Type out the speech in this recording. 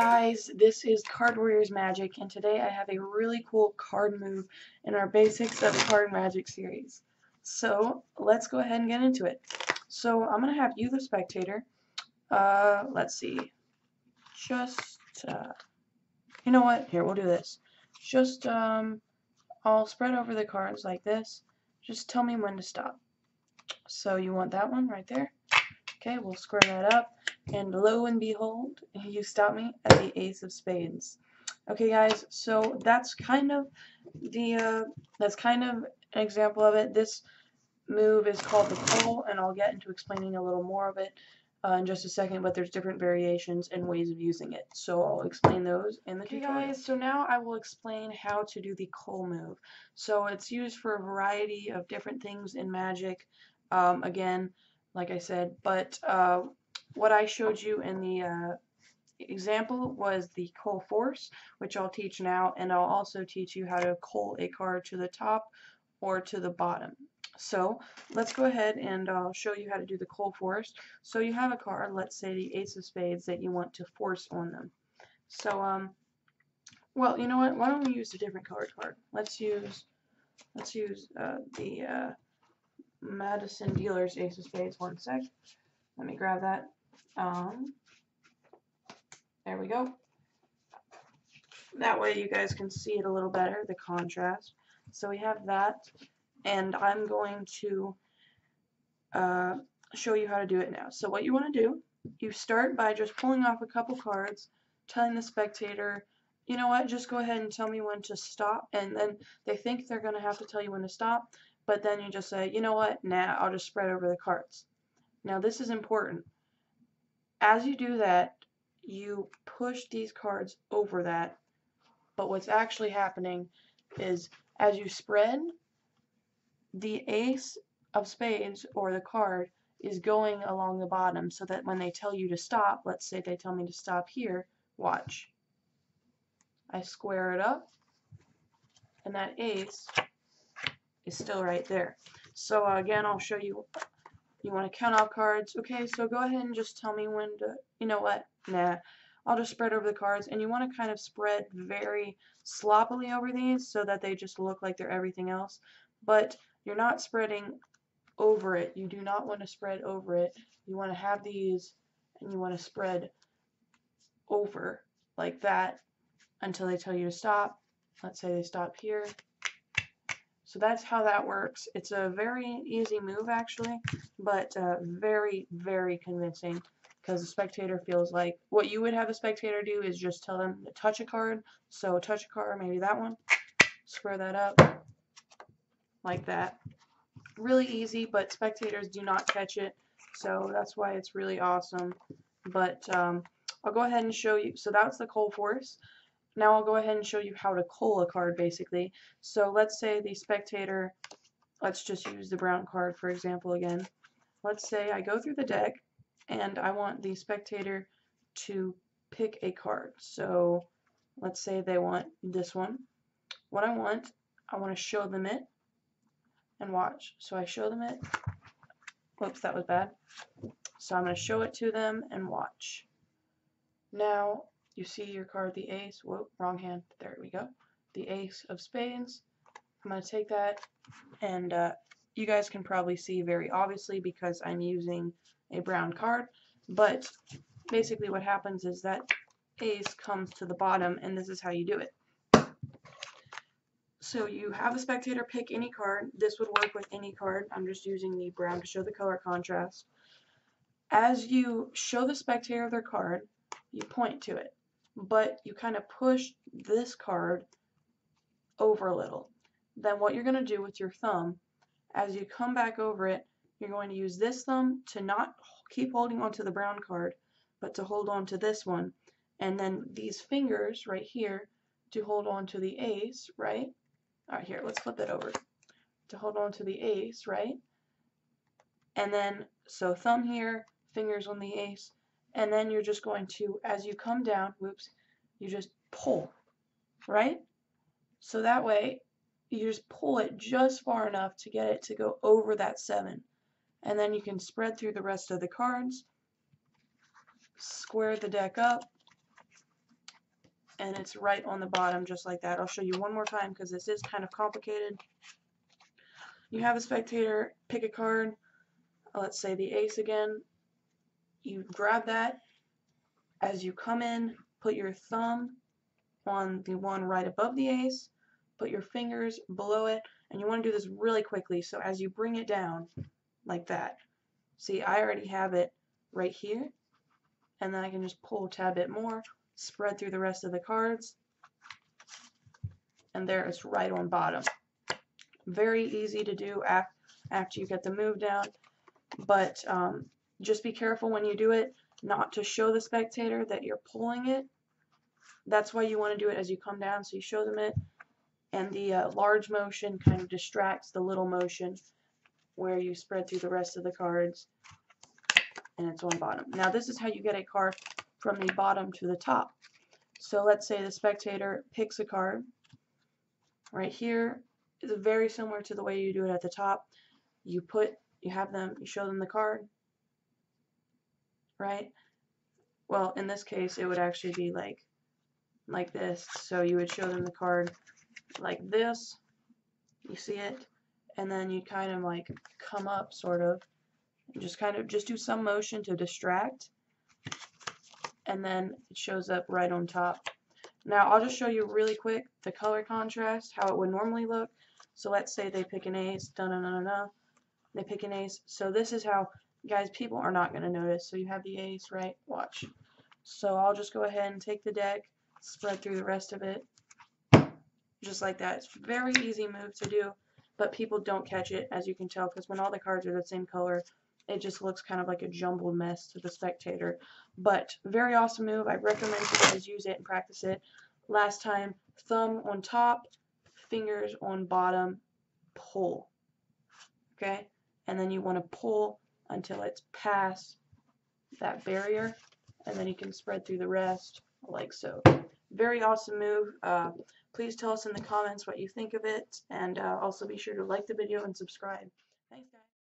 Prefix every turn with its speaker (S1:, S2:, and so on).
S1: guys, this is Card Warriors Magic, and today I have a really cool card move in our Basics of Card Magic series. So let's go ahead and get into it. So I'm going to have you, the spectator, let's see, just, you know what, here, we'll do this. Just, I'll spread over the cards like this. Just tell me when to stop. So you want that one right there. Okay, we'll square that up, and lo and behold, you stop me at the Ace of Spades. Okay, guys, so that's kind of an example of it. This move is called the Cull, and I'll get into explaining a little more of it in just a second, but there's different variations and ways of using it, so I'll explain those in the tutorial. Okay, guys, so now I will explain how to do the Cull move. So it's used for a variety of different things in Magic. Again, like I said, but what I showed you in the example was the Cull Force, which I'll teach now, and I'll also teach you how to cull a card to the top or to the bottom. So let's go ahead and I'll show you how to do the Cull Force. So you have a card, let's say the Ace of Spades, that you want to force on them. So well, you know what? Why don't we use a different colored card? Let's use the Madison Dealer's Ace of Spades. One sec. Let me grab that. There we go. That way you guys can see it a little better, the contrast. So we have that, and I'm going to show you how to do it now. So what you want to do, you start by just pulling off a couple cards, telling the spectator, you know what, just go ahead and tell me when to stop, and then they think they're going to have to tell you when to stop, but then you just say, you know what, nah, I'll just spread over the cards. Now this is important. As you do that, you push these cards over that, but what's actually happening is as you spread, the Ace of Spades, or the card, is going along the bottom, so that when they tell you to stop, let's say they tell me to stop here, watch. I square it up, and that Ace is still right there. So again, I'll show you. You want to count out cards. Okay, so go ahead and just tell me when to, you know what, nah, I'll just spread over the cards. And you want to kind of spread very sloppily over these so that they just look like they're everything else. But you're not spreading over it. You do not want to spread over it. You want to have these and you want to spread over like that until they tell you to stop. Let's say they stop here. So that's how that works. It's a very easy move actually, but very, very convincing, because the spectator feels like what you would have a spectator do is just tell them to touch a card. So touch a card, maybe that one, square that up like that. Really easy, but spectators do not catch it, so that's why it's really awesome. But I'll go ahead and show you. So that's the Cull Force. Now I'll go ahead and show you how to cull a card, basically. So let's say the spectator, let's just use the brown card for example again. Let's say I go through the deck and I want the spectator to pick a card. So let's say they want this one. What I want to show them it and watch. So I show them it. Whoops, that was bad. So I'm going to show it to them and watch. Now you see your card, the Ace. Whoa, wrong hand. There we go. The Ace of Spades. I'm going to take that, and you guys can probably see very obviously because I'm using a brown card, but basically what happens is that Ace comes to the bottom, and this is how you do it. So you have the spectator pick any card. This would work with any card. I'm just using the brown to show the color contrast. As you show the spectator their card, you point to it, but you kind of push this card over a little. Then what you're going to do with your thumb, as you come back over it, you're going to use this thumb to not keep holding onto the brown card, but to hold on to this one, and then these fingers right here to hold on to the Ace, right? Alright, here, let's flip that over. To hold on to the Ace, right? And then, so thumb here, fingers on the Ace, and then you're just going to, as you come down, whoops, you just pull, right? So that way, you just pull it just far enough to get it to go over that 7. And then you can spread through the rest of the cards, square the deck up, and it's right on the bottom just like that. I'll show you one more time because this is kind of complicated. You have a spectator pick a card, let's say the ace again. You grab that. As you come in, put your thumb on the one right above the ace, put your fingers below it, and you want to do this really quickly. So as you bring it down like that, see, I already have it right here, and then I can just pull a tad bit more, spread through the rest of the cards, and there it's right on bottom. Very easy to do after you get the move down, but just be careful when you do it not to show the spectator that you're pulling it. That's why you want to do it as you come down, so you show them it, and the large motion kind of distracts the little motion where you spread through the rest of the cards, and it's on bottom. Now this is how you get a card from the bottom to the top. So let's say the spectator picks a card. Right here is very similar to the way you do it at the top. You show them the card, right? Well, in this case, it would actually be like this. So you would show them the card like this. You see it, and then you kind of like come up, sort of, and just do some motion to distract, and then it shows up right on top. Now I'll just show you really quick the color contrast, how it would normally look. So let's say they pick an ace, they pick an ace. So this is how, guys, people are not going to notice. So you have the ace, right? Watch. So I'll just go ahead and take the deck, spread through the rest of it, just like that. It's a very easy move to do, but people don't catch it, as you can tell, because when all the cards are the same color, it just looks kind of like a jumbled mess to the spectator. But very awesome move. I recommend you guys use it and practice it. Last time, thumb on top, fingers on bottom, pull. Okay? And then you want to pull until it's past that barrier, and then you can spread through the rest like so. Very awesome move. Please tell us in the comments what you think of it, and also be sure to like the video and subscribe. Thanks, guys.